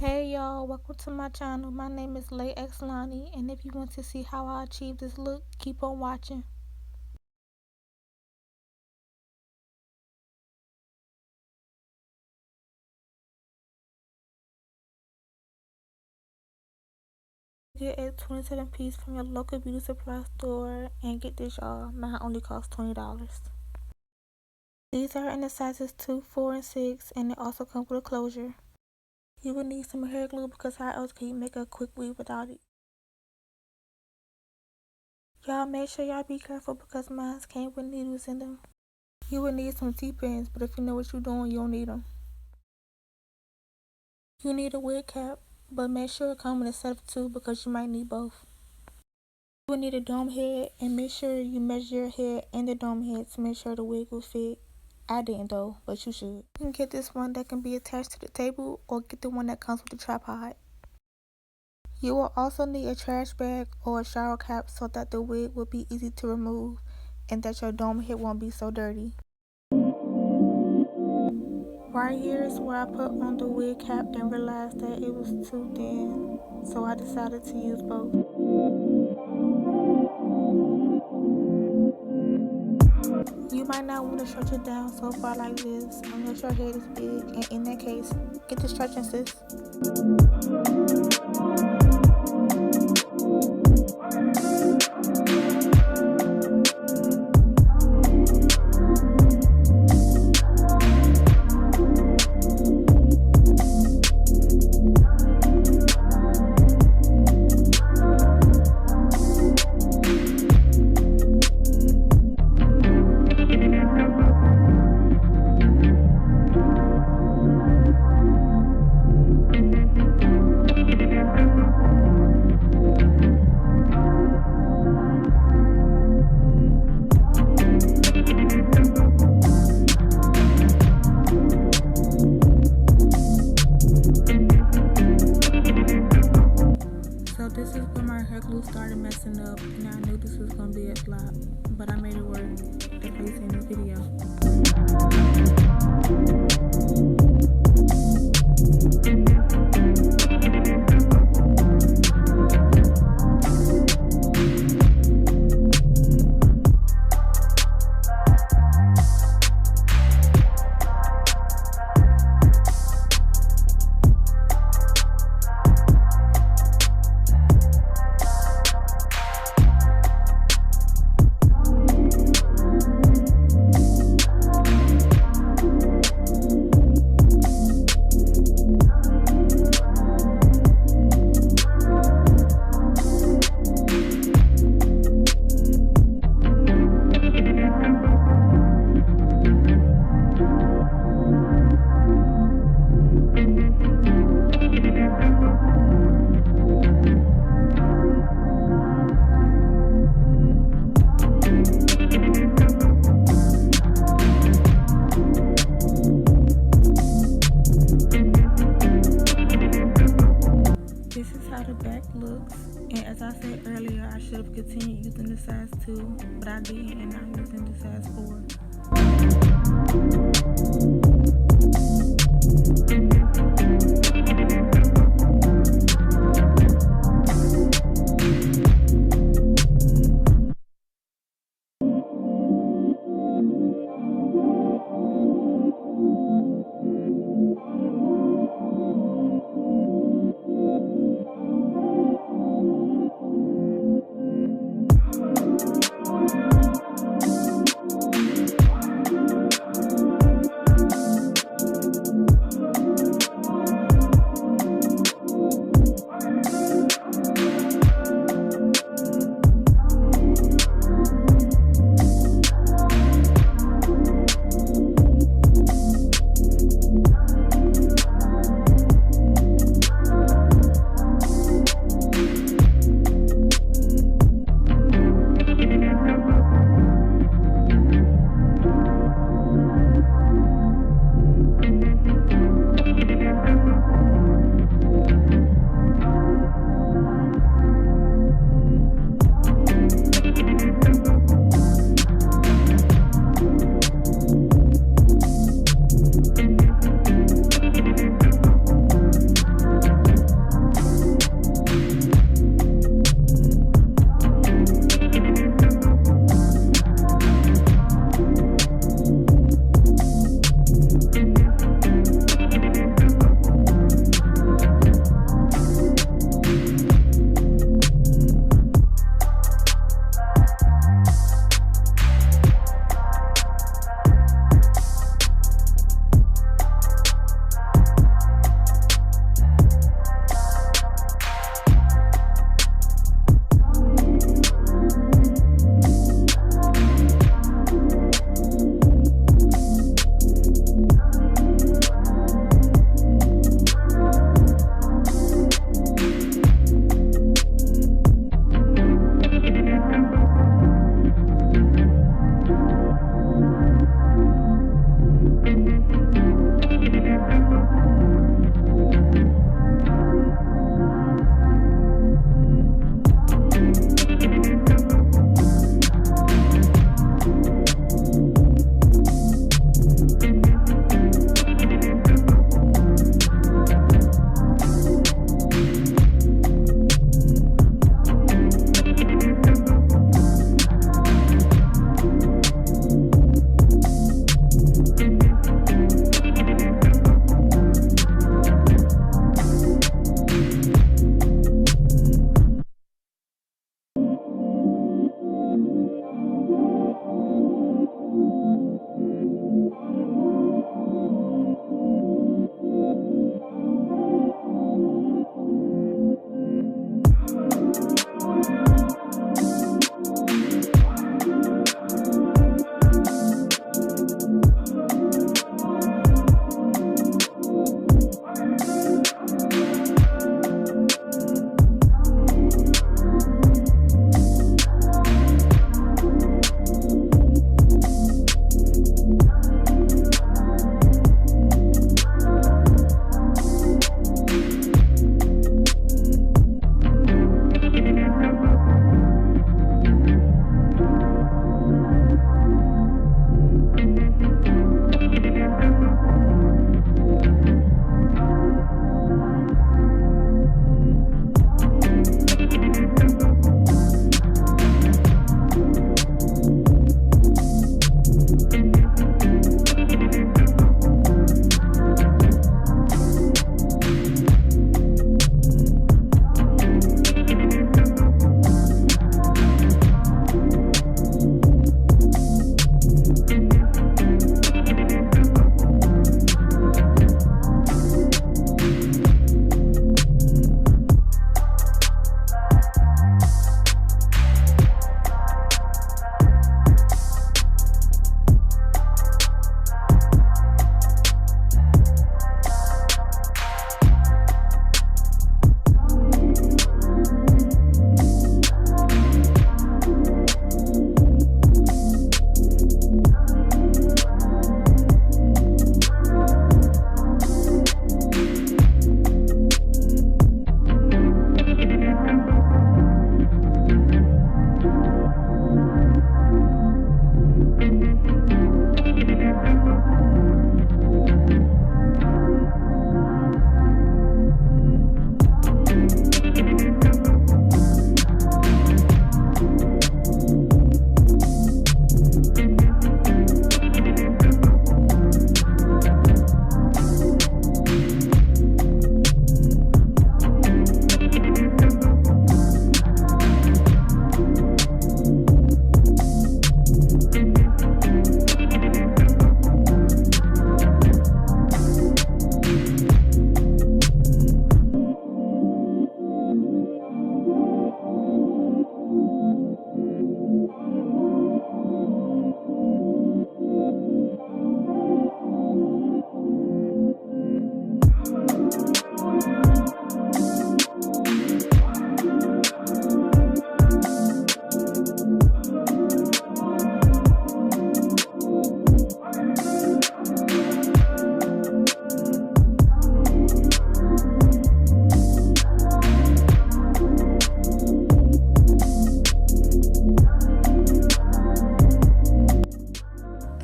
Hey y'all, welcome to my channel. My name is Lay Xlani, and if you want to see how I achieve this look, keep on watching. Get a 27 piece from your local beauty supply store, and get this y'all, mine only costs $20. These are in the sizes 2, 4, and 6, and they also come with a closure. You will need some hair glue because how else can you make a quick weave without it? Y'all make sure y'all be careful because mine came with needles in them. You will need some T-pins, but if you know what you're doing, you don't need them. You need a wig cap, but make sure it comes in a set of 2 because you might need both. You will need a dome head, and make sure you measure your head and the dome head to make sure the wig will fit. I didn't though, but you should. You can get this one that can be attached to the table or get the one that comes with the tripod. You will also need a trash bag or a shower cap so that the wig will be easy to remove and that your dome head won't be so dirty. Right here is where I put on the wig cap and realized that it was too thin, so I decided to use both. You might not want to stretch it down so far like this unless your head is big, and in that case, get the stretching sis.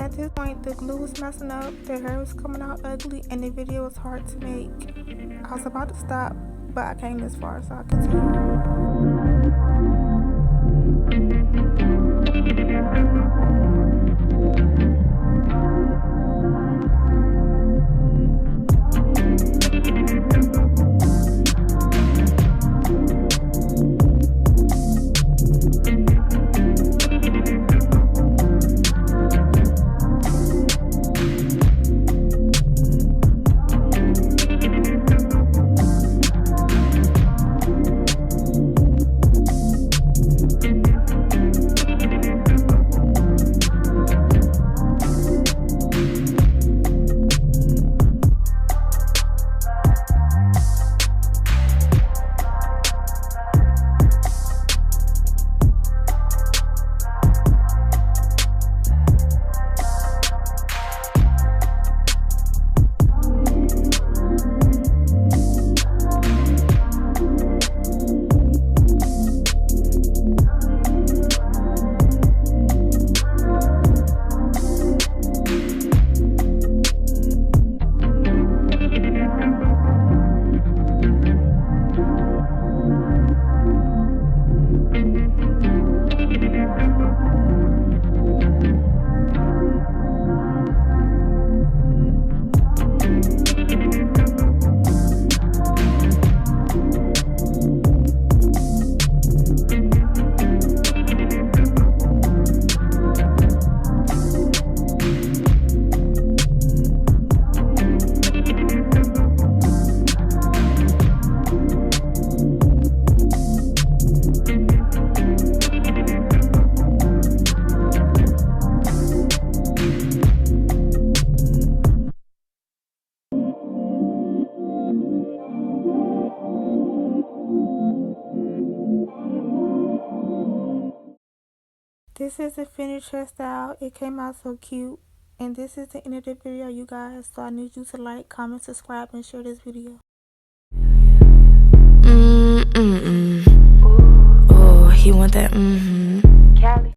At this point, the glue was messing up, the hair was coming out ugly, and the video was hard to make. I was about to stop, but I came this far, so I continued. This is the finished hairstyle. It came out so cute. And this is the end of the video, you guys. So I need you to like, comment, subscribe, and share this video. Oh, he want that. Cali.